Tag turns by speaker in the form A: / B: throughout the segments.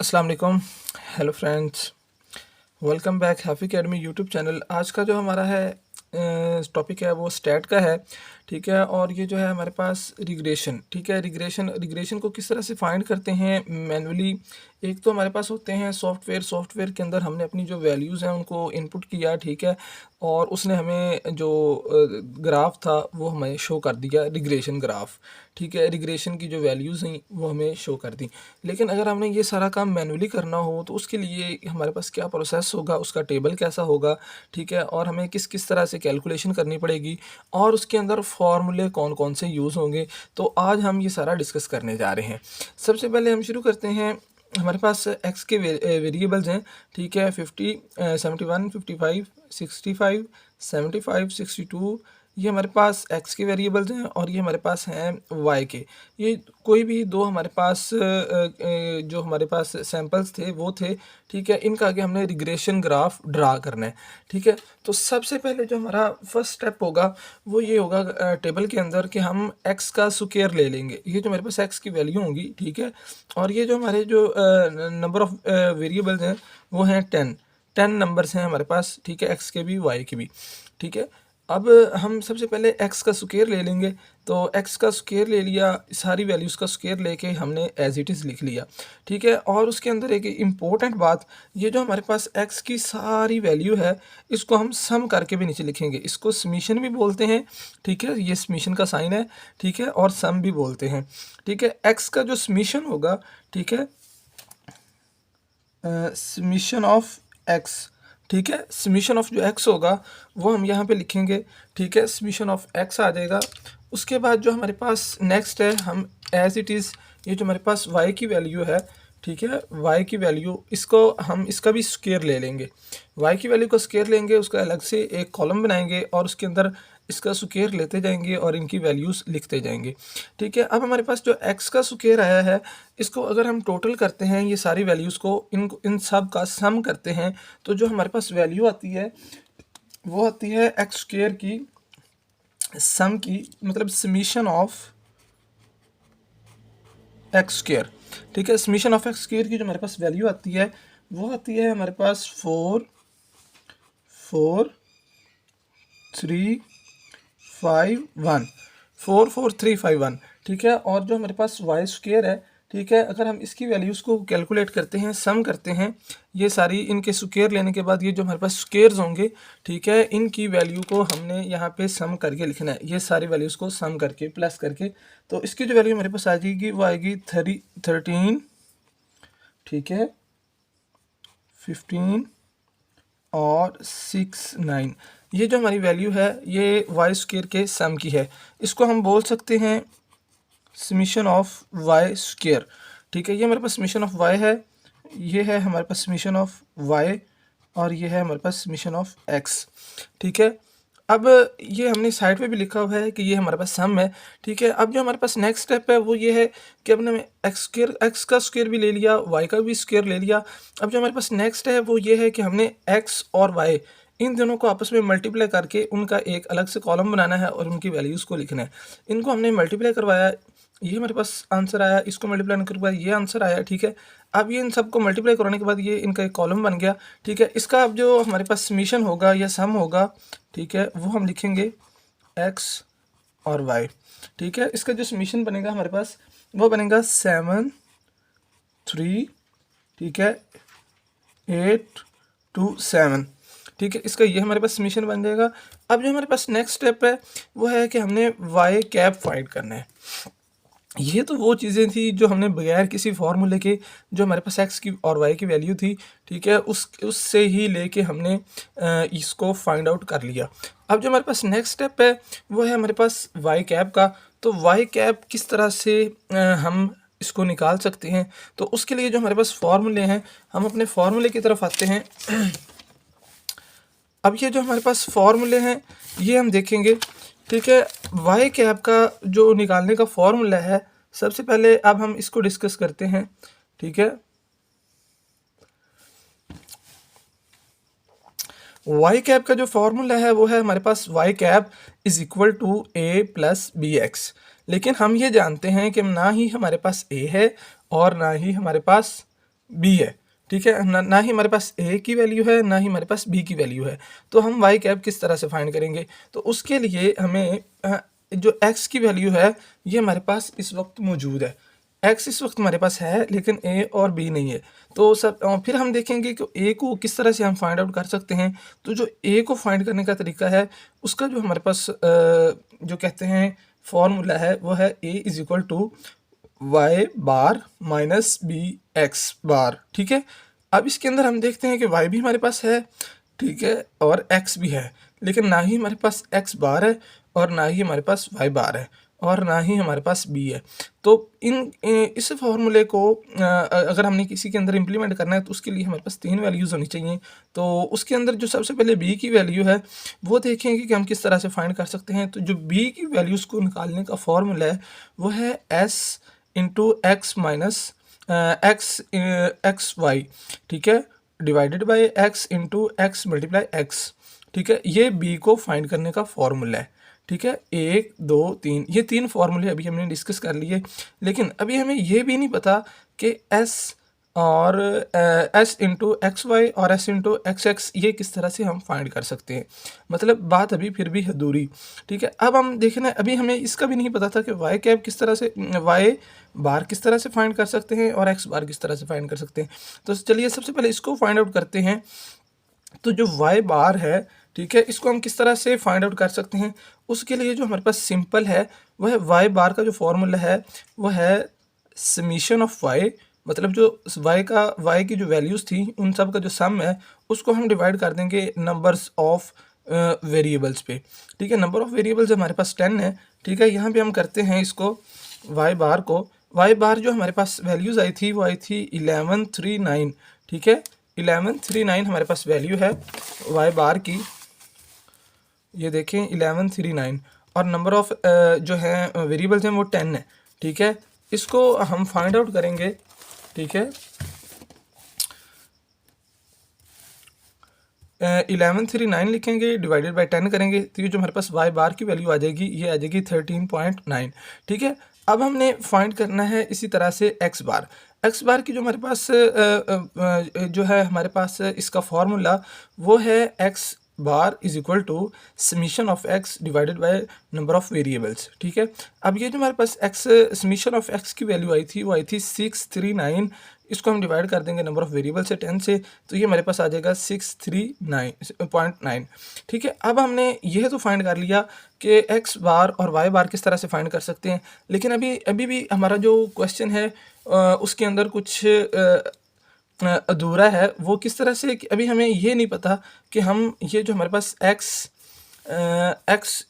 A: अस्सलाम वालेकुम। Hello friends, welcome back हैफ़ी अकेडमी यूट्यूब चैनल। आज का जो हमारा है टॉपिक है वो स्टैट का है, ठीक है। और ये जो है हमारे पास रिग्रेशन, ठीक है। रिग्रेशन को किस तरह से फाइंड करते हैं मैनुअली। एक तो हमारे पास होते हैं सॉफ्टवेयर के अंदर हमने अपनी जो वैल्यूज़ हैं उनको इनपुट किया, ठीक है। और उसने हमें जो ग्राफ था वो हमें शो कर दिया, रिग्रेशन ग्राफ, ठीक है। रिग्रेशन की जो वैल्यूज़ हैं वो हमें शो कर दी। लेकिन अगर हमने ये सारा काम मैनुअली करना हो तो उसके लिए हमारे पास क्या प्रोसेस होगा, उसका टेबल कैसा होगा, ठीक है। और हमें किस किस तरह से कैलकुलेशन करनी पड़ेगी और उसके अंदर फार्मूले कौन कौन से यूज़ होंगे, तो आज हम ये सारा डिस्कस करने जा रहे हैं। सबसे पहले हम शुरू करते हैं। हमारे पास एक्स के वेरिएबल्स हैं, ठीक है। 50, 71, 55, 65, 75, 62, ये हमारे पास एक्स के वेरिएबल्स हैं। और ये हमारे पास हैं वाई के। ये कोई भी दो हमारे पास जो हमारे पास सैंपल्स थे वो थे, ठीक है। इनका आगे हमने रिग्रेशन ग्राफ ड्रा करना है, ठीक है। तो सबसे पहले जो हमारा फर्स्ट स्टेप होगा वो ये होगा टेबल के अंदर कि हम एक्स का स्क्वायर ले लेंगे। ये जो हमारे पास एक्स की वैल्यू होगी, ठीक है। और ये जो हमारे जो नंबर ऑफ़ वेरिएबल्स हैं वो हैं 10 नंबर्स हैं हमारे पास, ठीक है। एक्स के भी वाई के भी, ठीक है। अब हम सबसे पहले एक्स का स्क्वायर ले लेंगे। तो एक्स का स्क्वायर ले लिया, सारी वैल्यूज़ का स्क्वायर लेके हमने एज इट इज़ लिख लिया, ठीक है। और उसके अंदर एक इम्पोर्टेंट बात, ये जो हमारे पास एक्स की सारी वैल्यू है इसको हम सम करके भी नीचे लिखेंगे। इसको समीशन भी बोलते हैं, ठीक है। ये समीशन का साइन है, ठीक है। और सम भी बोलते हैं, ठीक है। एक्स का जो समीशन होगा, ठीक है, समीशन ऑफ एक्स, ठीक है। समीशन ऑफ जो एक्स होगा वो हम यहाँ पे लिखेंगे, ठीक है। समीशन ऑफ एक्स आ जाएगा। उसके बाद जो हमारे पास नेक्स्ट है, हम एज इट इज़ ये जो हमारे पास वाई की वैल्यू है, ठीक है। वाई की वैल्यू इसको हम इसका भी स्क्वायर ले लेंगे। वाई की वैल्यू का स्क्वायर लेंगे, उसका अलग से एक कॉलम बनाएंगे और उसके अंदर इसका स्क्वायर लेते जाएंगे और इनकी वैल्यूज़ लिखते जाएंगे, ठीक है। अब हमारे पास जो एक्स का स्क्वायर आया है इसको अगर हम टोटल करते हैं, ये सारी वैल्यूज़ को इन सब का सम करते हैं, तो जो हमारे पास वैल्यू आती है वो आती है एक्स स्क्वायर की सम की, मतलब समीशन ऑफ एक्स स्क्वायर, ठीक है। समीशन ऑफ एक्स स्क्वायर की जो हमारे पास वैल्यू आती है वो आती है हमारे पास 44351, ठीक है। और जो हमारे पास वाई स्क्वायर है, ठीक है, अगर हम इसकी वैल्यूज़ को कैलकुलेट करते हैं, सम करते हैं, ये सारी इनके स्क्वायर लेने के बाद ये जो हमारे पास स्क्वायर्स होंगे, ठीक है, इनकी वैल्यू को हमने यहाँ पे सम करके लिखना है। ये सारी वैल्यूज़ को सम करके प्लस करके, तो इसकी जो वैल्यू हमारे पास आ जाएगी वो आएगी 13, ठीक है, 15 और 6, 9। ये जो हमारी वैल्यू है ये वाई स्क्वायर के सम की है। इसको हम बोल सकते हैं समीशन ऑफ वाई स्क्वायर, ठीक है। ये हमारे पास समीशन ऑफ वाई है, ये है हमारे पास समीशन ऑफ वाई, और ये है हमारे पास समीशन ऑफ एक्स, ठीक है। अब ये हमने साइड पे भी लिखा हुआ है कि ये हमारे पास सम है, ठीक है। अब जो हमारे पास नेक्स्ट स्टेप है वो ये है कि अब हमने एक्स का स्क्वायर भी ले लिया, वाई का भी स्क्वायर ले लिया। अब जो हमारे पास नेक्स्ट है वो ये है कि हमने एक्स और वाई इन दोनों को आपस में मल्टीप्लाई करके उनका एक अलग से कॉलम बनाना है और उनकी वैल्यूज़ को लिखना है। इनको हमने मल्टीप्लाई करवाया, ये हमारे पास आंसर आया, इसको मल्टीप्लाई करने के बाद ये आंसर आया, ठीक है। अब ये इन सबको मल्टीप्लाई कराने के बाद ये इनका एक कॉलम बन गया, ठीक है। इसका अब जो हमारे पास समीशन होगा या सम होगा, ठीक है, वो हम लिखेंगे एक्स और वाई, ठीक है। इसका जो समीशन बनेगा हमारे पास वो बनेगा 7, 3, ठीक है, 8 to 7, ठीक है। इसका ये हमारे पास समीशन बन जाएगा। अब जो हमारे पास नेक्स्ट स्टेप है वो है कि हमने वाई कैप फाइंड करना है। ये तो वो चीज़ें थी जो हमने बगैर किसी फार्मूले के, जो हमारे पास एक्स की और वाई की वैल्यू थी, ठीक है, उससे ही लेके हमने इसको फाइंड आउट कर लिया। अब जो हमारे पास नेक्स्ट स्टेप है वो है हमारे पास वाई कैप का। तो वाई कैप किस तरह से हम इसको निकाल सकते हैं, तो उसके लिए जो हमारे पास फार्मूले हैं, हम अपने फार्मूले की तरफ आते हैं। अब ये जो हमारे पास फार्मूले हैं ये हम देखेंगे, ठीक है। वाई कैप का जो निकालने का फॉर्मूला है, सबसे पहले अब हम इसको डिस्कस करते हैं, ठीक है। वाई कैप का जो फॉर्मूला है वो है हमारे पास Y cap is equal to A plus B X. लेकिन हम ये जानते हैं कि ना ही हमारे पास ए है और ना ही हमारे पास बी है, ठीक है, ना ही हमारे पास ए की वैल्यू है, ना ही हमारे पास बी की वैल्यू है। तो हम वाई कैप किस तरह से फाइंड करेंगे? तो उसके लिए हमें जो एक्स की वैल्यू है ये हमारे पास इस वक्त मौजूद है। एक्स इस वक्त हमारे पास है लेकिन ए और बी नहीं है। तो फिर हम देखेंगे कि ए को किस तरह से हम फाइंड आउट कर सकते हैं। तो जो ए को फाइंड करने का तरीका है उसका जो हमारे पास जो कहते हैं फॉर्मूला है वो है A is equal to Y bar minus B X bar, ठीक है। अब इसके अंदर हम देखते हैं कि वाई भी हमारे पास है, ठीक है, और एक्स भी है, लेकिन ना ही हमारे पास एक्स बार है और ना ही हमारे पास वाई बार है और ना ही हमारे पास बी है। तो इस फॉर्मूले को अगर हमने किसी के अंदर इम्प्लीमेंट करना है तो उसके लिए हमारे पास 3 वैल्यूज़ होनी चाहिए। तो उसके अंदर जो सबसे पहले बी की वैल्यू है वो देखेंगे कि हम किस तरह से फाइंड कर सकते हैं। तो जो बी की वैल्यूज़ को निकालने का फॉर्मूला है वो है S into X minus X Y, ठीक है, divided by X into X multiply X, ठीक है। ये बी को फाइंड करने का फॉर्मूला है, ठीक है। 1 2 3 ये 3 फॉर्मूले अभी हमने डिस्कस कर लिए, लेकिन अभी हमें ये भी नहीं पता कि एस और एस इंटू एक्स वाई और एस इंटू एक्स एक्स ये किस तरह से हम फाइंड कर सकते हैं। मतलब बात अभी फिर भी अधूरी, ठीक है। अब हम देखना, अभी हमें इसका भी नहीं पता था कि वाई कैप किस तरह से, वाई बार किस तरह से फाइंड कर सकते हैं और एक्स बार किस तरह से फाइंड कर सकते हैं। तो चलिए सबसे पहले इसको फाइंड आउट करते हैं। तो जो वाई बार है, ठीक है, इसको हम किस तरह से फाइंड आउट कर सकते हैं। उसके लिए जो हमारे पास सिंपल है वह है वाई बार का जो फॉर्मूला है वो है समीशन ऑफ वाई, मतलब जो वाई की जो वैल्यूज़ थी उन सब का जो सम है उसको हम डिवाइड कर देंगे नंबर्स ऑफ वेरिएबल्स पे, ठीक है। नंबर ऑफ वेरिएबल्स हमारे पास 10 है, ठीक है। यहाँ पे हम करते हैं इसको वाई बार को, वाई बार जो हमारे पास वैल्यूज़ आई थी वो आई थी 1139, ठीक है। 1139 हमारे पास वैल्यू है वाई बार की, ये देखें 1139, और नंबर ऑफ जो है वेरिएबल्स हैं वो 10 है, ठीक है। इसको हम फाइंड आउट करेंगे, ठीक है। 1139 लिखेंगे डिवाइडेड बाई 10 करेंगे तो ये जो हमारे पास वाई बार की वैल्यू आ जाएगी ये आ जाएगी 13.9, ठीक है। अब हमने फाइंड करना है इसी तरह से एक्स बार। एक्स बार की जो हमारे पास जो है हमारे पास इसका फॉर्मूला वो है X bar is equal to summation of X divided by number of variables, ठीक है। अब ये जो हमारे पास एक्स समीशन ऑफ एक्स की वैल्यू आई थी वो आई थी 639, इसको हम डिवाइड कर देंगे नंबर ऑफ वेरिएबल से 10 से, तो ये हमारे पास आ जाएगा 639.9, ठीक है। अब हमने यह तो फाइंड कर लिया कि एक्स बार और वाई बार किस तरह से फाइंड कर सकते हैं, लेकिन अभी भी हमारा जो क्वेश्चन है उसके अंदर कुछ अधूरा है। वो किस तरह से कि अभी हमें ये नहीं पता कि हम ये जो हमारे पास एक्स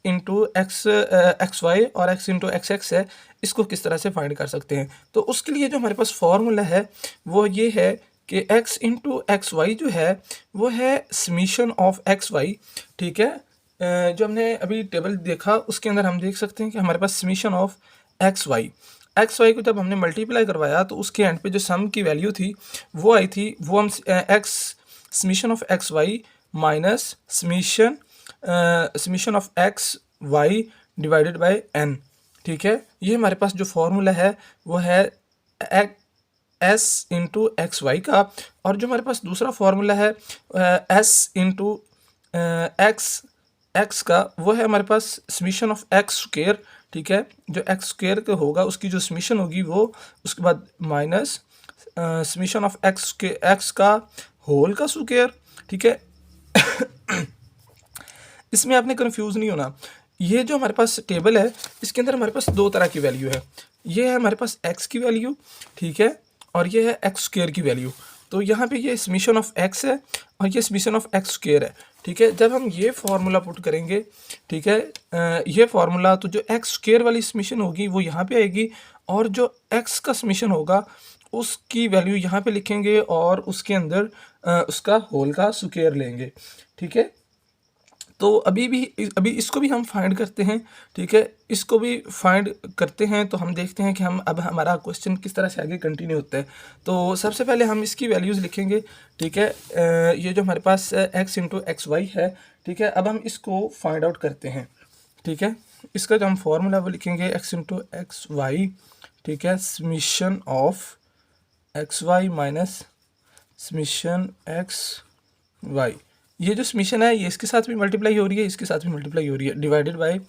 A: इंटू एक्स वाई और एक्स इंटू एक्स एक्स है इसको किस तरह से फाइंड कर सकते हैं। तो उसके लिए जो हमारे पास फॉर्मूला है वो ये है कि एक्स इंटू एक्स वाई जो है वो है समीशन ऑफ एक्स वाई, ठीक है। जो हमने अभी टेबल देखा उसके अंदर हम देख सकते हैं कि हमारे पास समीशन ऑफ एक्स वाई को जब हमने मल्टीप्लाई करवाया तो उसके एंड पे जो सम की वैल्यू थी वो आई थी, वो हम X summation of X Y minus summation of X Y divided by N, ठीक है। ये हमारे पास जो फॉर्मूला है वो है एस इंटू एक्स वाई का, और जो हमारे पास दूसरा फॉर्मूला है एस इंटू एक्स का वो है हमारे पास समीशन ऑफ एक्स स्क्वायर, ठीक है। जो एक्स स्क्वायर का होगा उसकी जो समीशन होगी वो उसके बाद माइनस समीशन ऑफ एक्स का होल का स्क्वायर, ठीक है। इसमें आपने कंफ्यूज नहीं होना। ये जो हमारे पास टेबल है इसके अंदर हमारे पास दो तरह की वैल्यू है, ये है हमारे पास एक्स की वैल्यू, ठीक है, और ये है एक्स स्क्वायर की वैल्यू। तो यहाँ पे ये समीशन ऑफ एक्स है और ये समीशन ऑफ एक्स स्क्वायर है, ठीक है। जब हम ये फार्मूला पुट करेंगे, ठीक है, ये फार्मूला, तो जो एक्स स्क्वायर वाली समीशन होगी वो यहाँ पे आएगी और जो एक्स का समीशन होगा उसकी वैल्यू यहाँ पे लिखेंगे और उसके अंदर उसका होल का स्क्वायर लेंगे, ठीक है। तो अभी इसको भी हम फाइंड करते हैं, ठीक है। इसको भी फाइंड करते हैं तो हम देखते हैं कि हम अब हमारा क्वेश्चन किस तरह से आगे कंटिन्यू होता है। तो सबसे पहले हम इसकी वैल्यूज़ लिखेंगे, ठीक है। ये जो हमारे पास एक्स इंटू एक्स वाई है, ठीक है। अब हम इसको फाइंड आउट करते हैं, ठीक है। इसका जो हम फॉर्मूला वो लिखेंगे एक्स इंटू एक्स वाई, ठीक है, summation of X Y minus summation X Y, ये जो समीशन है ये इसके साथ भी मल्टीप्लाई हो रही है, इसके साथ भी मल्टीप्लाई हो रही है, डिवाइडेड बाय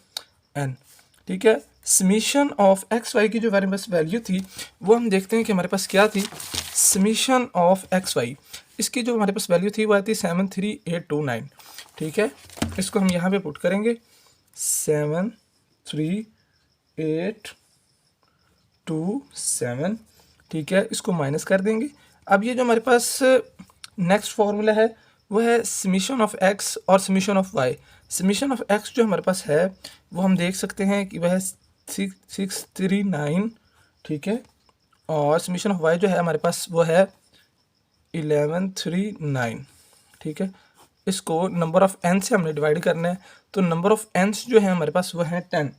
A: एन। ठीक है, समीशन ऑफ एक्स वाई की जो हमारे पास वैल्यू थी वो हम देखते हैं कि हमारे पास क्या थी। समीशन ऑफ एक्स वाई, इसकी जो हमारे पास वैल्यू थी वो आती 73829। ठीक है, इसको हम यहाँ पे पुट करेंगे 73827। ठीक है, इसको माइनस कर देंगे। अब ये जो हमारे पास नेक्स्ट फॉर्मूला है वो है समीशन ऑफ एक्स और summation of Y. Summation of X जो हमारे पास है वो हम देख सकते हैं कि वह है 639। ठीक है, और समीशन ऑफ वाई जो है हमारे पास वो है 1139। ठीक है, इसको नंबर ऑफ एन से हमने डिवाइड करना है, तो नंबर ऑफ एन्स जो है हमारे पास वो है 10।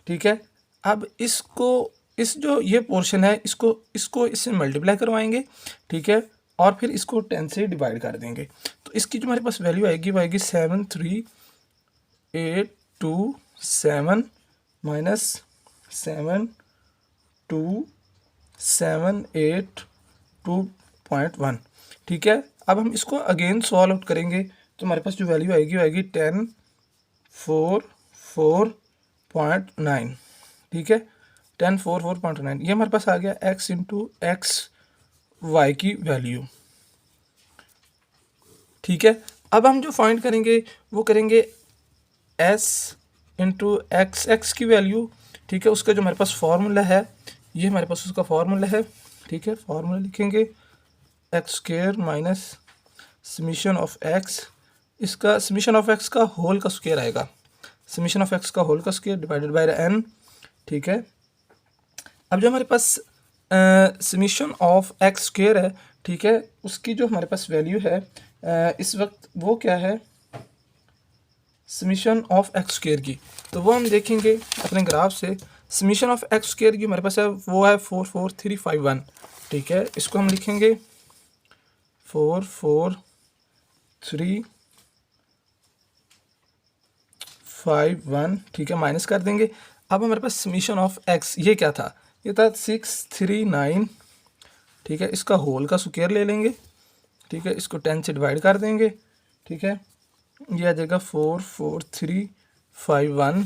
A: ठीक है, अब इसको इस जो ये पोर्शन है इसको इससे मल्टीप्लाई करवाएंगे। ठीक है, और फिर इसको 10 से डिवाइड कर देंगे, तो इसकी जो हमारे पास वैल्यू आएगी वो आएगी 73827 माइनस 72782.1। ठीक है, अब हम इसको अगेन सॉल्व आउट करेंगे तो हमारे पास जो वैल्यू आएगी वो आएगी 1044.9। ठीक है, 1044.9 ये हमारे पास आ गया x इंटू एक्स वाई की वैल्यू। ठीक है, अब हम जो फाइंड करेंगे वो करेंगे s इंटू एक्स की वैल्यू। ठीक है, उसका जो हमारे पास फॉर्मूला है ये हमारे पास उसका फॉर्मूला है। ठीक है, फॉर्मूला लिखेंगे x square minus summation of x, इसका समीशन ऑफ एक्स का होल का स्क्वायर आएगा, समीशन ऑफ एक्स का होल का स्क्वायर डिवाइडेड बाय एन। ठीक है, अब जो हमारे पास समीशन ऑफ एक्स स्क्वायर है, ठीक है, उसकी जो हमारे पास वैल्यू है इस वक्त वो क्या है, समीशन ऑफ एक्स स्क्वायर की, तो वो हम देखेंगे अपने ग्राफ से। समीशन ऑफ एक्स स्क्वायर की हमारे पास है वो है 44351। ठीक है, इसको हम लिखेंगे 44351। ठीक है, माइनस कर देंगे। अब हमारे पास समीशन ऑफ एक्स ये क्या था, ये था 639। ठीक है, इसका होल का स्क्वायर ले लेंगे। ठीक है, इसको 10 से डिवाइड कर देंगे। ठीक है, ये आ जाएगा 44351।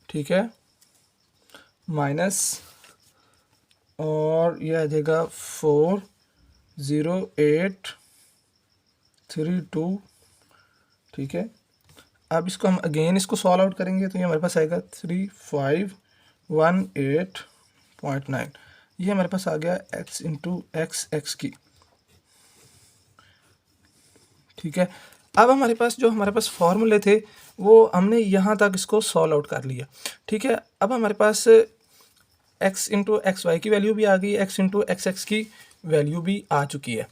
A: ठीक है, माइनस और ये आ जाएगा 40832। ठीक है, अब इसको हम अगेन इसको सॉल्व आउट करेंगे तो ये हमारे पास आएगा 3518.9। ये हमारे पास आ गया x इंटू एक्स की। ठीक है, अब हमारे पास जो हमारे पास फॉर्मूले थे वो हमने यहाँ तक इसको सॉल्व आउट कर लिया। ठीक है, अब हमारे पास x इंटू एक्स वाई की वैल्यू भी आ गई, x इंटू एक्स की वैल्यू भी आ चुकी है।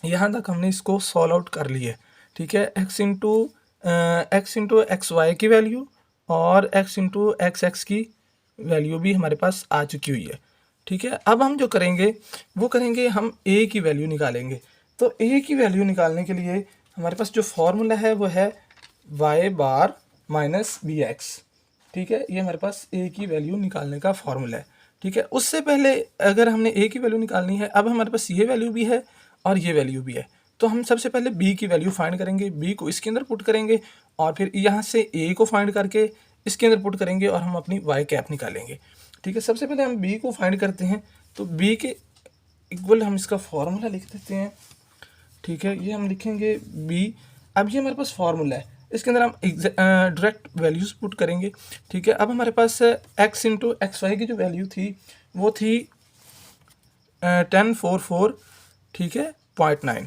A: यहाँ तक हमने इसको सॉल्व आउट कर लिया है। ठीक है, x इंटू एक्स वाई की वैल्यू और x इंटू एक्स की वैल्यू भी हमारे पास आ चुकी हुई है। ठीक है, अब हम जो करेंगे वो करेंगे हम a की वैल्यू निकालेंगे। तो a की वैल्यू निकालने के लिए हमारे पास जो फॉर्मूला है वो है y बार माइनस बी एक्स। ठीक है, ये हमारे पास a की वैल्यू निकालने का फॉर्मूला है। ठीक है, उससे पहले अगर हमने a की वैल्यू निकालनी है, अब हमारे पास ये वैल्यू भी है और ये वैल्यू भी है, तो हम सबसे पहले b की वैल्यू फाइंड करेंगे, b को इसके अंदर पुट करेंगे और फिर यहाँ से a को फाइंड करके इसके अंदर पुट करेंगे और हम अपनी y कैप निकालेंगे। ठीक है, सबसे पहले हम b को फाइंड करते हैं, तो b के इक्वल हम इसका फॉर्मूला लिख देते हैं। ठीक है, ये हम लिखेंगे b। अब ये हमारे पास फॉर्मूला है, इसके अंदर हम डायरेक्ट वैल्यूज़ पुट करेंगे। ठीक है, अब हमारे पास x इंटू एक्स वाई की जो वैल्यू थी वो थी 1044। ठीक है, 0.9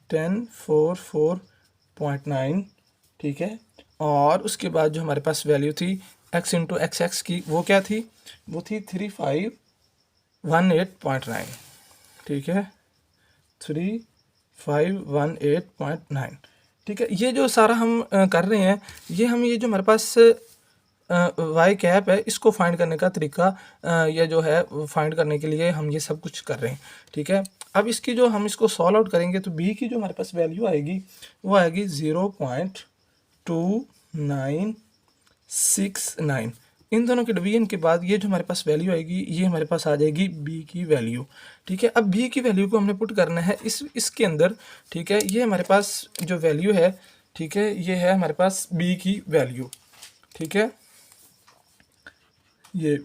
A: 1044.9। ठीक है, और उसके बाद जो हमारे पास वैल्यू थी x इंटू एक्स की वो क्या थी, वो थी 3518.9। ठीक है, 3518.9। ठीक है, ये जो सारा हम कर रहे हैं ये जो हमारे पास वाई कैप है इसको फाइंड करने का तरीका ये जो है फाइंड करने के लिए हम ये सब कुछ कर रहे हैं। ठीक है, अब इसकी जो हम इसको सॉल्व आउट करेंगे तो b की जो हमारे पास वैल्यू आएगी वो आएगी 0.2969। इन दोनों के डिवीजन के बाद ये जो हमारे पास वैल्यू आएगी ये हमारे पास आ जाएगी b की वैल्यू। ठीक है, अब b की वैल्यू को हमने पुट करना है इसके अंदर। ठीक है, ये हमारे पास जो वैल्यू है, ठीक है, ये है हमारे पास b की वैल्यू। ठीक है, ये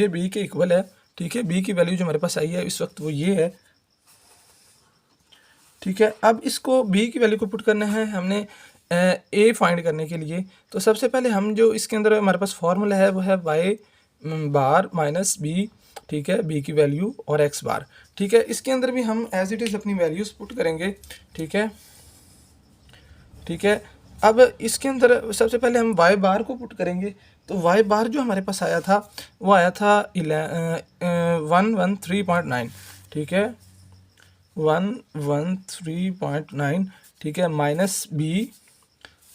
A: b के इक्वल है। ठीक है, b की वैल्यू जो हमारे पास आई है इस वक्त वो ये है। ठीक है, अब इसको b की वैल्यू को पुट करना है हमने a फाइंड करने के लिए। तो सबसे पहले हम जो इसके अंदर हमारे पास फॉर्मूला है वो है y बार माइनस b। ठीक है, b की वैल्यू और x बार। ठीक है, इसके अंदर भी हम एज इट इज़ अपनी वैल्यूज़ पुट करेंगे। ठीक है, ठीक है, अब इसके अंदर सबसे पहले हम y बार को पुट करेंगे। तो y बार जो हमारे पास आया था वो आया था 113.9। ठीक है, 113.9। ठीक है, माइनस b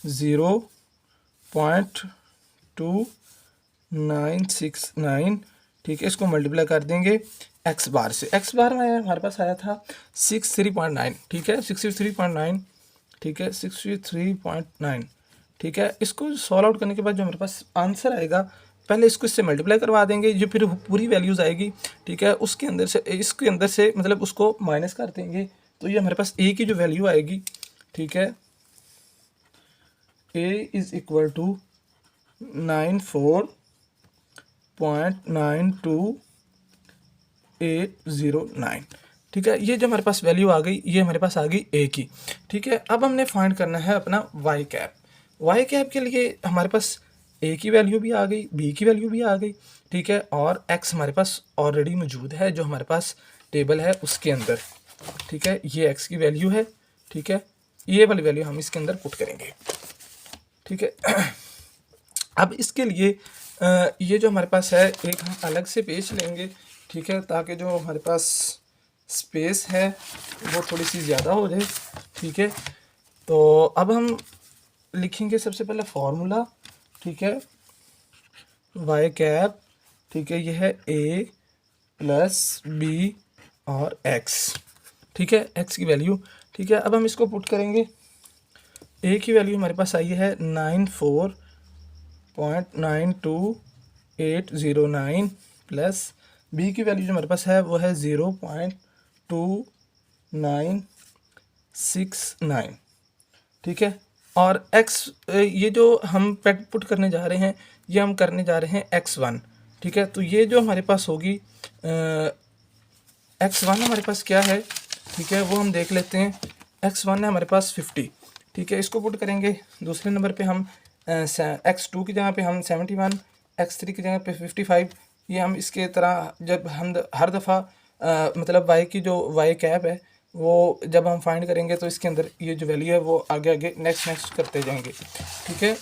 A: 0.2969। ठीक है, इसको मल्टीप्लाई कर देंगे x बार से। x बार में हमारे पास आया था 63.9। ठीक है, 63.9। ठीक है, 63.9। ठीक है, इसको सॉल्व आउट करने के बाद जो हमारे पास आंसर आएगा पहले इसको इससे मल्टीप्लाई करवा देंगे, जो फिर पूरी वैल्यूज़ आएगी। ठीक है, उसके अंदर से इसके अंदर से मतलब उसको माइनस कर देंगे तो ये हमारे पास a की जो वैल्यू आएगी। ठीक है, a इज़ इक्वल टू 94.92809। ठीक है, ये जो हमारे पास वैल्यू आ गई ये हमारे पास आ गई a की। ठीक है, अब हमने फाइंड करना है अपना y कैप। y कैप के लिए हमारे पास a की वैल्यू भी आ गई, b की वैल्यू भी आ गई। ठीक है, और x हमारे पास ऑलरेडी मौजूद है जो हमारे पास टेबल है उसके अंदर। ठीक है, ये x की वैल्यू है। ठीक है, ये वाली वैल्यू हम इसके अंदर पुट करेंगे। ठीक है, अब इसके लिए ये जो हमारे पास है एक हम अलग से पेज लेंगे। ठीक है, ताकि जो हमारे पास स्पेस है वो थोड़ी सी ज़्यादा हो जाए। ठीक है, तो अब हम लिखेंगे सबसे पहले फार्मूला। ठीक है, y कैप। ठीक है, ये है a प्लस b और x। ठीक है, x की वैल्यू। ठीक है, अब हम इसको पुट करेंगे। a की वैल्यू हमारे पास आई है 94.92809 प्लस b की वैल्यू जो हमारे पास है वो है 0.2969। ठीक है, और x ये जो हम पुट करने जा रहे हैं ये हम करने जा रहे हैं x1। ठीक है, तो ये जो हमारे पास होगी x1 हमारे पास क्या है। ठीक है, वो हम देख लेते हैं। x1 है हमारे पास 50। ठीक है, इसको पुट करेंगे। दूसरे नंबर पे हम x2 की जगह पे हम 71, x3 की जगह पे 55। ये हम इसके तरह जब हम हर दफ़ा मतलब y की जो y कैप है वो जब हम फाइंड करेंगे तो इसके अंदर ये जो वैल्यू है वो आगे आगे नेक्स्ट करते जाएंगे। ठीक है,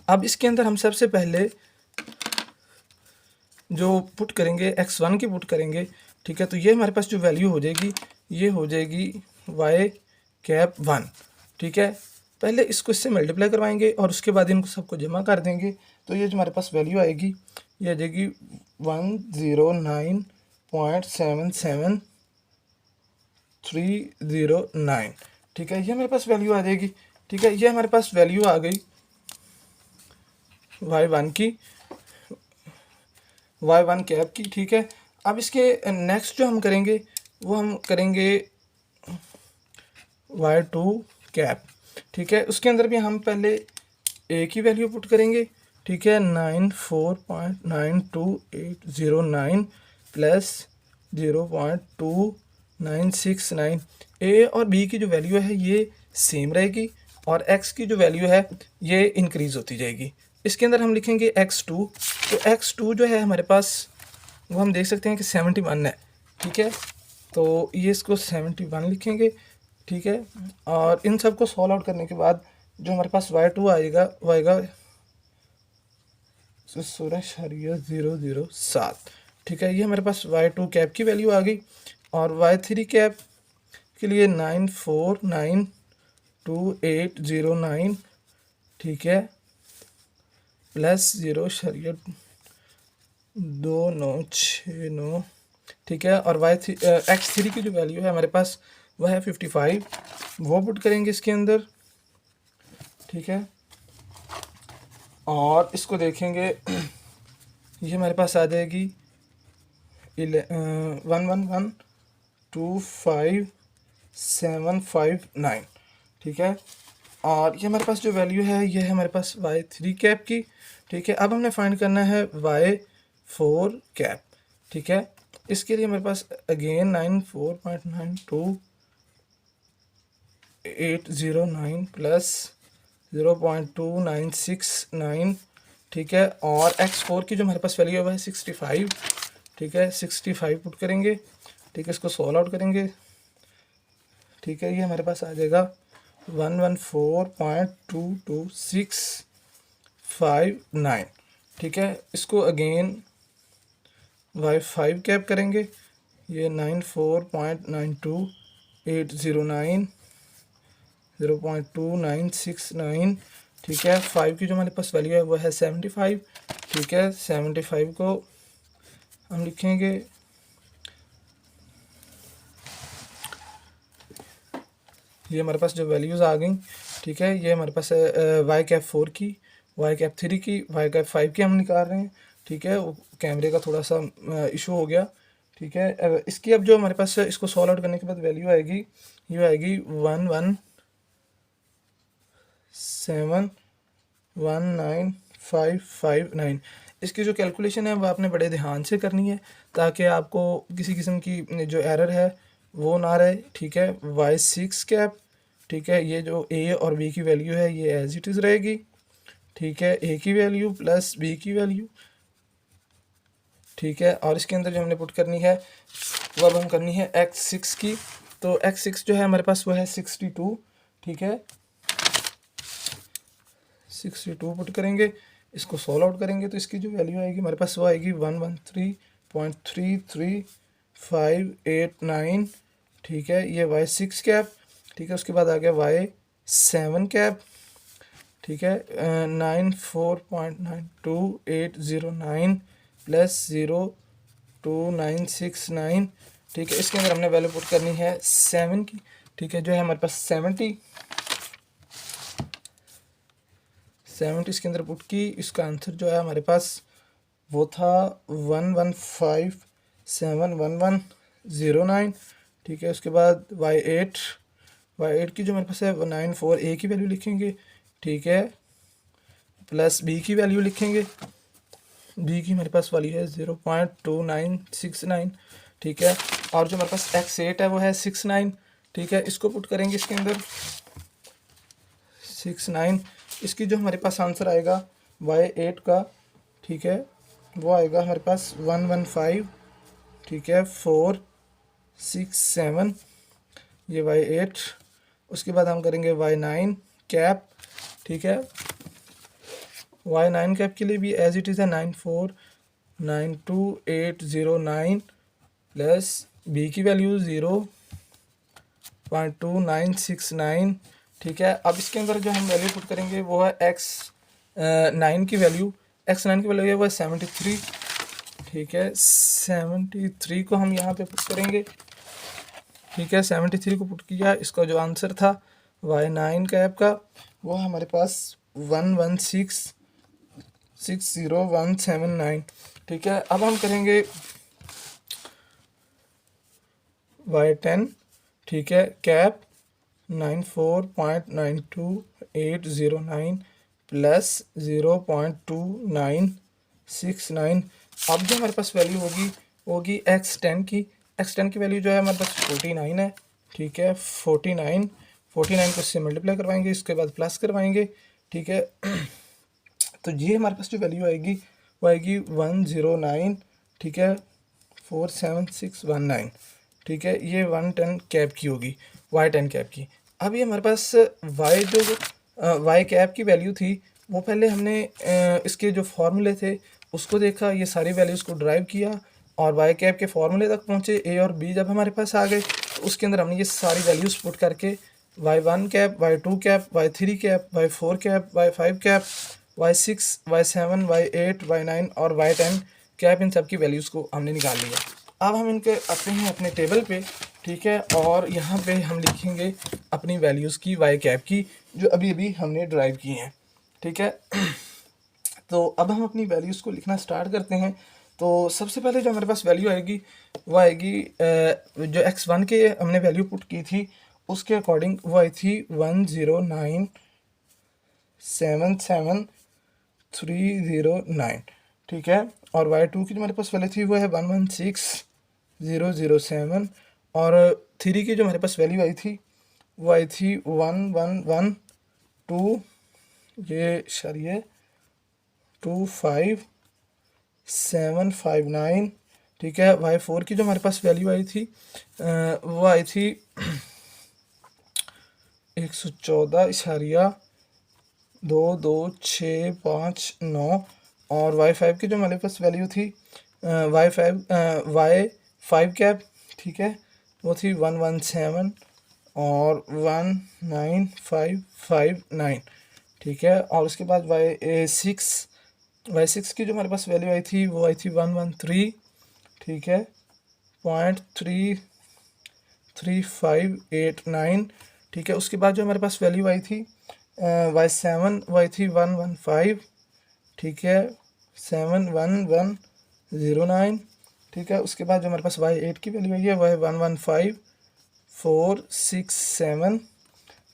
A: अब इसके अंदर हम सबसे पहले जो पुट करेंगे x1 की पुट करेंगे। ठीक है, तो ये हमारे पास जो वैल्यू हो जाएगी ये हो जाएगी y कैप 1। ठीक है, पहले इसको इससे मल्टीप्लाई करवाएंगे और उसके बाद इनको सबको जमा कर देंगे। तो ये जो हमारे पास वैल्यू आएगी ये आ जाएगी 109.77309। ठीक है, ये हमारे पास वैल्यू आ जाएगी। ठीक है, ये हमारे पास वैल्यू आ गई y1 की, y1 कैप की। ठीक है, अब इसके नेक्स्ट जो हम करेंगे वो हम करेंगे y2 कैप। ठीक है, उसके अंदर भी हम पहले a की वैल्यू पुट करेंगे। ठीक है, 94.92809 प्लस 0.2969। a और b की जो वैल्यू है ये सेम रहेगी और x की जो वैल्यू है ये इंक्रीज़ होती जाएगी। इसके अंदर हम लिखेंगे x2। तो x2 जो है हमारे पास वो हम देख सकते हैं कि 71 है। ठीक है, तो ये इसको 71 लिखेंगे। ठीक है, और इन सब को सॉल्व आउट करने के बाद जो हमारे पास y2 आएगा वो आएगा 16.007। ठीक है, ये हमारे पास y2 कैप की वैल्यू आ गई और y3 कैप के लिए 94.2809। ठीक है, प्लस 0.2969। ठीक है, और x3 की जो वैल्यू है हमारे पास वह है 55। वो पुट करेंगे इसके अंदर। ठीक है, और इसको देखेंगे ये हमारे पास आ जाएगी 111255759, ठीक है। और ये हमारे पास जो वैल्यू है ये है हमारे पास y3 कैप की, ठीक है। अब हमने फाइंड करना है y4 कैप, ठीक है। इसके लिए हमारे पास अगेन 94.92 प्लस 0.2969, ठीक है। और x4 की जो हमारे पास वैल्यू है वह है 65, ठीक है। 65 पुट करेंगे, ठीक है। इसको सॉल्व आउट करेंगे, ठीक है। ये हमारे पास आ जाएगा 114.22659, ठीक है। इसको अगेन y5 कैप करेंगे, ये 94.92809 0.2969, ठीक है। 5 की जो हमारे पास वैल्यू है वो है 75, ठीक है। 75 को हम लिखेंगे, ये हमारे पास जो वैल्यूज़ आ गई, ठीक है। ये हमारे पास है वाई कैप 4 की, वाई कैप 3 की, वाई कैप 5 की हम निकाल रहे हैं, ठीक है। वो कैमरे का थोड़ा सा इशू हो गया, ठीक है। इसकी अब जो हमारे पास इसको सॉल्व आउट करने के बाद वैल्यू आएगी, ये आएगी 1171959। इसकी जो कैलकुलेशन है वो आपने बड़े ध्यान से करनी है ताकि आपको किसी किस्म की जो एरर है वो ना रहे, ठीक है। y6 कैप, ठीक है। ये जो a और b की वैल्यू है ये एज इट इज़ रहेगी, ठीक है। a की वैल्यू प्लस b की वैल्यू, ठीक है। और इसके अंदर जो हमने पुट करनी है वो अब हम करनी है x6 की। तो x6 जो है हमारे पास वो है 62, ठीक है। 62 पुट करेंगे, इसको सॉल्व आउट करेंगे तो इसकी जो वैल्यू आएगी हमारे पास वो आएगी 113.33589, ठीक है। ये y6 कैप, ठीक है। उसके बाद आ गया y7 कैप, ठीक है। 94.92809 प्लस 02969, ठीक है। इसके अंदर हमने वैल्यू पुट करनी है 7 की, ठीक है। जो है हमारे पास 70 इसके अंदर पुट की। इसका आंसर जो है हमारे पास वो था 115711109, ठीक है। उसके बाद y8 की जो हमारे पास है 94, a की वैल्यू लिखेंगे, ठीक है। प्लस b की वैल्यू लिखेंगे, b की हमारे पास वाली है 0.2969, ठीक है। और जो हमारे पास x8 है वो है 69, ठीक है। इसको पुट करेंगे इसके अंदर 69। इसकी जो हमारे पास आंसर आएगा y8 का, ठीक है, वो आएगा हमारे पास 115, ठीक है, 467, ये y8। उसके बाद हम करेंगे y9 कैप, ठीक है। y9 कैप के लिए भी एज इट इज़ है 94920809 प्लस b की वैल्यू 0.2969, ठीक है। अब इसके अंदर जो हम वैल्यू पुट करेंगे वो है x9 की वैल्यू, x9 की वैल्यू है वो है 73, ठीक है। 73 को हम यहाँ पे पुट करेंगे, ठीक है। 73 को पुट किया, इसका जो आंसर था y9 कैप का वो हमारे पास 1160179, ठीक है। अब हम करेंगे y10, ठीक है, कैप 94.92809 प्लस 0.2969। अब जो हमारे पास वैल्यू होगी x10 की। x10 की वैल्यू जो है हमारे पास 49 है, ठीक है। 49 को इससे मल्टीप्लाई करवाएंगे, इसके बाद प्लस करवाएंगे, ठीक है। तो ये हमारे पास जो वैल्यू आएगी वो आएगी 109, ठीक है, 47619, ठीक है। ये 110 कैप की होगी, y10 कैप की। अब ये हमारे पास y कैप की वैल्यू थी वो पहले हमने इसके जो फॉर्मूले थे उसको देखा, ये सारी वैल्यूज़ को ड्राइव किया और y कैप के फॉर्मूले तक पहुँचे। a और b जब हमारे पास आ गए तो उसके अंदर हमने ये सारी वैल्यूज़ पुट करके y1 cap, y2 cap, y3 cap, y4 cap, y5 cap, y6, y7, y8, y9 और y10 कैप, इन सब की वैल्यूज़ को हमने निकाल लिया। अब हम इनके आते हैं अपने टेबल पे, ठीक है। और यहाँ पे हम लिखेंगे अपनी वैल्यूज़ की y कैप की जो अभी अभी हमने ड्राइव की हैं, ठीक है। तो अब हम अपनी वैल्यूज़ को लिखना स्टार्ट करते हैं। तो सबसे पहले जो हमारे पास वैल्यू आएगी वो आएगी जो x1 के हमने वैल्यू पुट की थी उसके अकॉर्डिंग वो आई थी 10977 309, ठीक है। और y2 की जो हमारे पास वैल्यू थी वो है 116007, और 3 की जो हमारे पास वैल्यू आई थी वो आई थी 1112, ये शरिए 25759, ठीक है। y4 की जो हमारे पास वैल्यू आई थी वो आई थी 114.22659, और y5 की जो हमारे पास वैल्यू थी y5 कैप, ठीक है, वो थी 117 और 19559, ठीक है। और उसके बाद y6 की जो हमारे पास वैल्यू आई थी वो आई थी 113, ठीक है, 0.33589, ठीक है। उसके बाद जो हमारे पास वैल्यू आई थी y7 वो आई थी 115, ठीक है, 71109, ठीक है। उसके बाद जो हमारे पास y8 की वैल्यू आई है वह है 115467,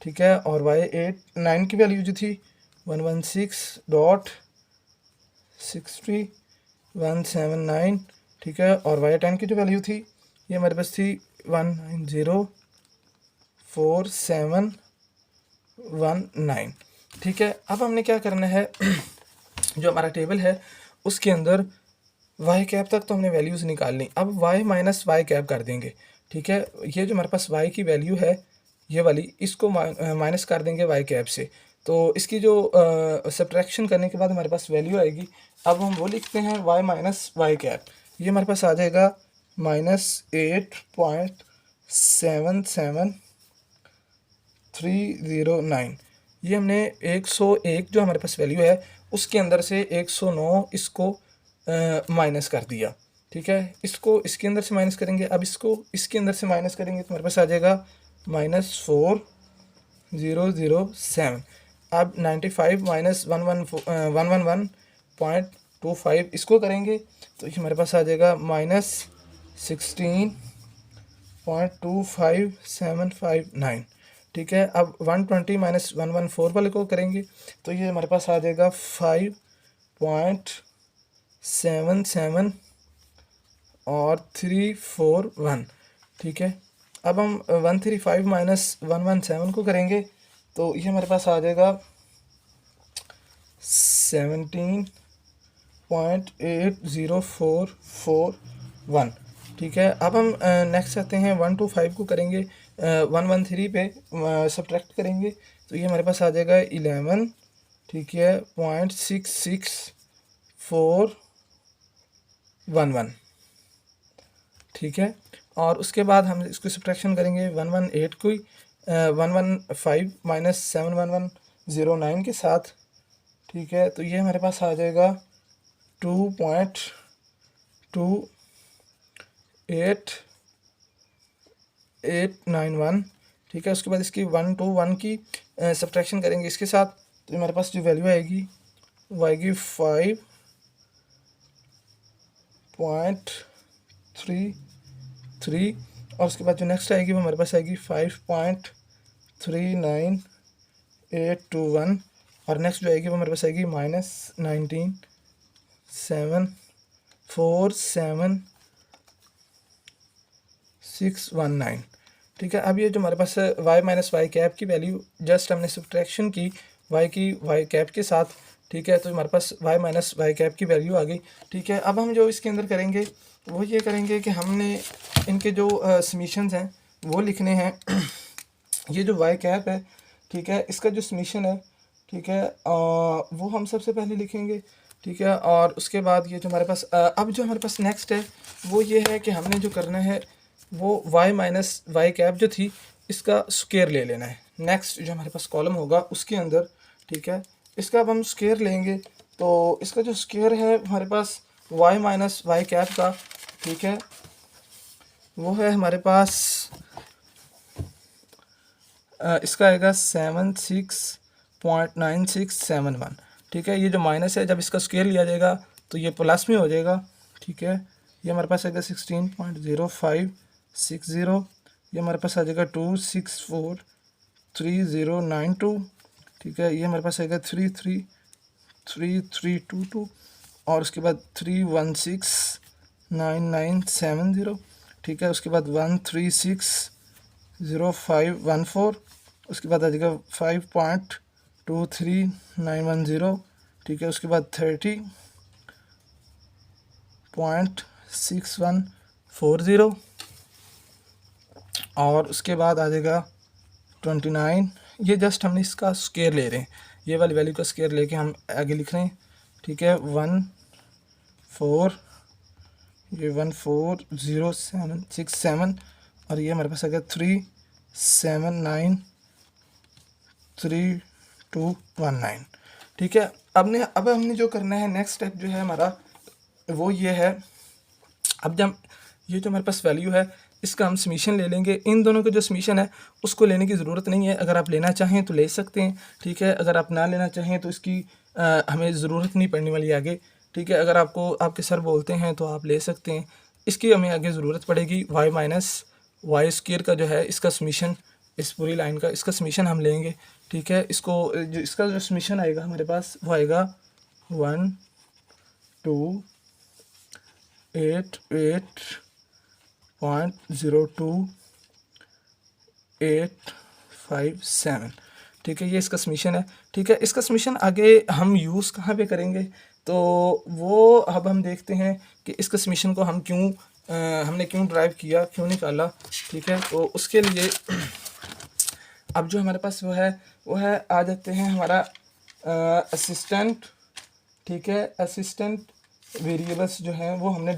A: ठीक है। और y9 की वैल्यू जो थी 116.60179, ठीक है। और y10 की जो वैल्यू थी ये हमारे पास थी 1904719, ठीक है। अब हमने क्या करना है जो हमारा टेबल है उसके अंदर y कैप तक तो हमने वैल्यूज़ निकाल ली, अब y माइनस वाई कैप कर देंगे, ठीक है। ये जो हमारे पास y की वैल्यू है ये वाली, इसको माइनस कर देंगे y कैप से, तो इसकी जो सब्ट्रैक्शन करने के बाद हमारे पास वैल्यू आएगी। अब हम वो लिखते हैं y माइनस वाई कैप, ये हमारे पास आ जाएगा -8.77309। ये हमने 101 जो हमारे पास वैल्यू है उसके अंदर से 109 इसको माइनस कर दिया, ठीक है। इसको इसके अंदर से माइनस करेंगे, अब इसको इसके अंदर से माइनस करेंगे तो हमारे पास आ जाएगा -4007। अब 95 माइनस 111.25 इसको करेंगे तो ये हमारे पास आ जाएगा -16.25759, ठीक है। अब 120 माइनस 114 वाले को करेंगे तो ये हमारे पास आ जाएगा 5.77 और 341, ठीक है। अब हम 135 माइनस 117 को करेंगे तो ये हमारे पास आ जाएगा 17.80441, ठीक है। अब हम नेक्स्ट आते हैं 125 को करेंगे 113 पे सब्ट्रैक्ट करेंगे तो ये हमारे पास आ जाएगा 11, ठीक है, 0.66411, ठीक है। और उसके बाद हम इसको सब्ट्रैक्शन करेंगे 118 को 115 माइनस 71109 के साथ, ठीक है। तो ये हमारे पास आ जाएगा 2.28891, ठीक है। उसके बाद इसकी 1 to 1 की सब्ट्रैक्शन करेंगे इसके साथ तो हमारे पास जो वैल्यू आएगी वो आएगी 5.33, और उसके बाद जो नेक्स्ट आएगी वो हमारे पास आएगी 5.39821, और नेक्स्ट जो आएगी वो हमारे पास आएगी -19747619, ठीक है। अब ये जो हमारे पास y माइनस वाई कैप की वैल्यू जस्ट हमने सब्ट्रैक्शन की y की y कैप के साथ, ठीक है। तो हमारे पास y माइनस वाई कैप की वैल्यू आ गई, ठीक है। अब हम जो इसके अंदर करेंगे वो ये करेंगे कि हमने इनके जो समीशंस हैं वो लिखने हैं। ये जो y कैप है, ठीक है, इसका जो समीशन है, ठीक है, वो हम सबसे पहले लिखेंगे, ठीक है। और उसके बाद ये जो हमारे पास अब जो हमारे पास नेक्स्ट है वो ये है कि हमने जो करना है वो y माइनस वाई कैप जो थी इसका स्क्वायर ले लेना है। नेक्स्ट जो हमारे पास कॉलम होगा उसके अंदर, ठीक है, इसका अब हम स्क्वायर लेंगे तो इसका जो स्क्वायर है हमारे पास y माइनस वाई कैप का, ठीक है, वो है हमारे पास इसका आएगा 76.9671, ठीक है। ये जो माइनस है जब इसका स्क्वायर लिया जाएगा तो ये प्लस में हो जाएगा, ठीक है। ये हमारे पास आएगा 16.0560, ये हमारे पास आ जाएगा 2643092, ठीक है। ये हमारे पास आएगा 333322 और उसके बाद 3169970, ठीक है। उसके बाद 1360514, उसके बाद आ जाएगा 5.23910, ठीक है। उसके बाद 30.6140 और उसके बाद आ जाएगा 29। ये जस्ट हमने इसका स्क्वायर ले रहे हैं, ये वाली वैल्यू का स्क्वायर लेके हम आगे लिख रहे हैं, ठीक है। 14, ये 140767 और ये हमारे पास आ गया 3793219, ठीक है। अब हमने जो करना है नेक्स्ट स्टेप जो है हमारा वो ये है, अब जब ये जो हमारे पास वैल्यू है इसका हम समीशन ले लेंगे। इन दोनों का जो समीशन है उसको लेने की ज़रूरत नहीं है, अगर आप लेना चाहें तो ले सकते हैं, ठीक है। अगर आप ना लेना चाहें तो इसकी हमें ज़रूरत नहीं पड़ने वाली आगे, ठीक है। अगर आपको आपके सर बोलते हैं तो आप ले सकते हैं, इसकी हमें आगे ज़रूरत पड़ेगी। y माइनस वाई स्क्वायर का जो है इसका समीशन, इस पूरी लाइन का इसका समीशन हम लेंगे, ठीक है। इसको जो इसका जो समीशन आएगा हमारे पास वो आएगा 128.02857, ठीक है। ये इसका समीशन है, ठीक है। इसका समीशन आगे हम यूज़ कहाँ पे करेंगे तो वो अब हम देखते हैं कि इसका समीशन को हम हमने क्यों ड्राइव किया, क्यों निकाला, ठीक है। तो उसके लिए अब जो हमारे पास वो है आ जाते हैं हमारा असिस्टेंट, ठीक है। असिस्टेंट वेरिएबल्स जो हैं वो हमने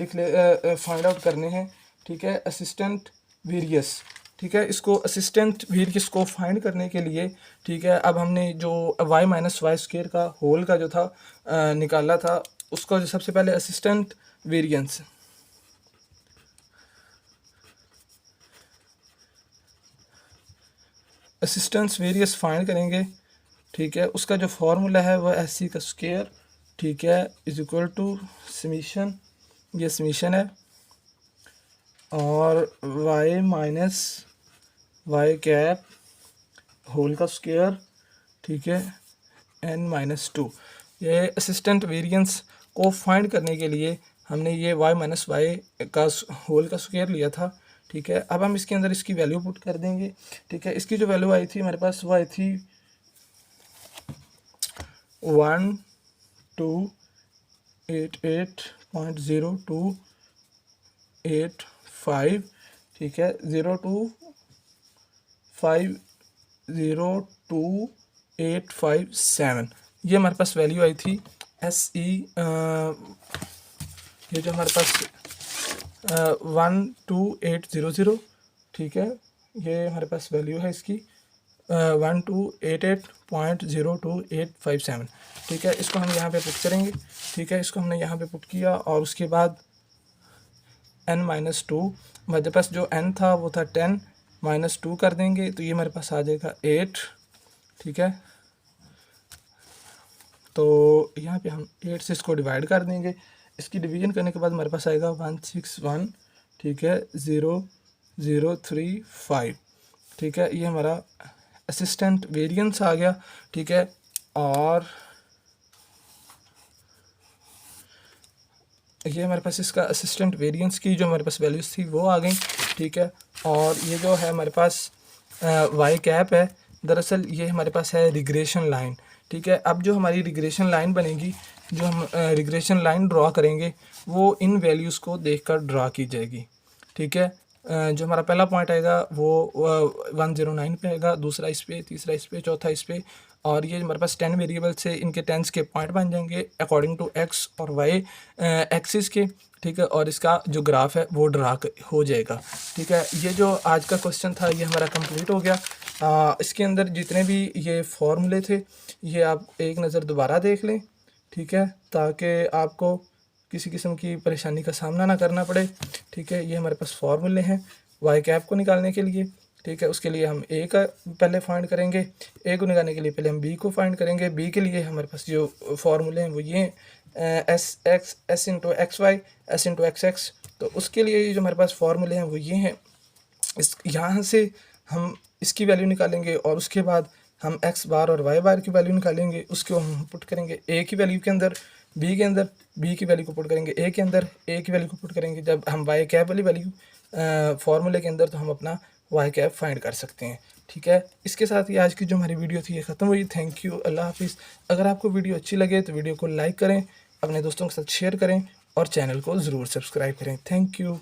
A: फाइंड आउट करने हैं, ठीक है। असिस्टेंट वेरियस, ठीक है। इसको असिस्टेंट वेरियस को फाइंड करने के लिए, ठीक है, अब हमने जो y माइनस वाई स्क्वायर का होल का जो था निकाला था, उसको जो सबसे पहले assistant variance assistance various find करेंगे, ठीक है। उसका जो फॉर्मूला है वो एस का स्क्वायर, ठीक है, इज इक्वल टू समीशन, ये समीशन है, और y minus Y cap whole का स्क्वायर, ठीक है, n-2। ये असिस्टेंट वेरिएंस को फाइंड करने के लिए हमने ये y माइनस वाई का होल का स्क्वायर लिया था, ठीक है। अब हम इसके अंदर इसकी वैल्यू पुट कर देंगे, ठीक है। इसकी जो वैल्यू आई थी हमारे पास वो आई थी 1288.0285, ठीक है, 02502.857, ये हमारे पास वैल्यू आई थी ये जो हमारे पास 12800, ठीक है, ये हमारे पास वैल्यू है इसकी 1288.02857, ठीक है। इसको हम यहाँ पे पुट करेंगे, ठीक है। इसको हमने यहाँ पे पुट किया और उसके बाद n-2, हमारे पास जो n था वो था 10, -2 कर देंगे तो ये हमारे पास आ जाएगा 8, ठीक है। तो यहाँ पे हम 8 से इसको डिवाइड कर देंगे, इसकी डिवीजन करने के बाद हमारे पास आएगा 161, ठीक है, 0035, ठीक है। ये हमारा असिस्टेंट वेरिएंस आ गया, ठीक है। और ये हमारे पास इसका असिस्टेंट वेरिएंस की जो हमारे पास वैल्यूज़ थी वो आ गई, ठीक है। और ये जो है हमारे पास वाई कैप है, दरअसल ये हमारे पास है रिग्रेशन लाइन, ठीक है। अब जो हमारी रिग्रेशन लाइन बनेगी, जो हम रिग्रेशन लाइन ड्रॉ करेंगे वो इन वैल्यूज़ को देखकर ड्रॉ की जाएगी, ठीक है। जो हमारा पहला पॉइंट आएगा वो 109 पे आएगा, दूसरा इस पे, तीसरा इस पे, चौथा इस पे, और ये हमारे पास 10 वेरिएबल से इनके 10s के पॉइंट बन जाएंगे अकॉर्डिंग टू x और y एक्सिस के, ठीक है। और इसका जो ग्राफ है वो ड्रा हो जाएगा, ठीक है। ये जो आज का क्वेश्चन था ये हमारा कंप्लीट हो गया। इसके अंदर जितने भी ये फॉर्मूले थे ये आप एक नज़र दोबारा देख लें, ठीक है, ताकि आपको किसी किस्म की परेशानी का सामना ना करना पड़े, ठीक है। ये हमारे पास फॉर्मूले हैं वाई कैप को निकालने के लिए, ठीक है। उसके लिए हम ए का पहले फाइंड करेंगे, ए को निकालने के लिए पहले हम बी को फाइंड करेंगे। बी के लिए हमारे पास जो फार्मूले हैं वो ये हैं, S X S into X Y S into X X. तो उसके लिए जो हमारे पास फार्मूले हैं वो ये हैं। इस यहाँ से हम इसकी वैल्यू निकालेंगे और उसके बाद हम एक्स बार और वाई बार की वैल्यू निकालेंगे। उसको हम पुट करेंगे ए की वैल्यू के अंदर, बी के अंदर, बी की वैल्यू को पुट करेंगे ए के अंदर, ए की वैल्यू को पुट करेंगे जब हम वाई कैप वाली वैल्यू फार्मूले के अंदर, तो हम अपना वाई कैप फाइंड कर सकते हैं। ठीक है। इसके साथ ही आज की जो हमारी वीडियो थी ये ख़त्म हुई। थैंक यू, अल्लाह हाफिज़। अगर आपको वीडियो अच्छी लगे तो वीडियो को लाइक करें, अपने दोस्तों के साथ शेयर करें और चैनल को ज़रूर सब्सक्राइब करें। Thank you.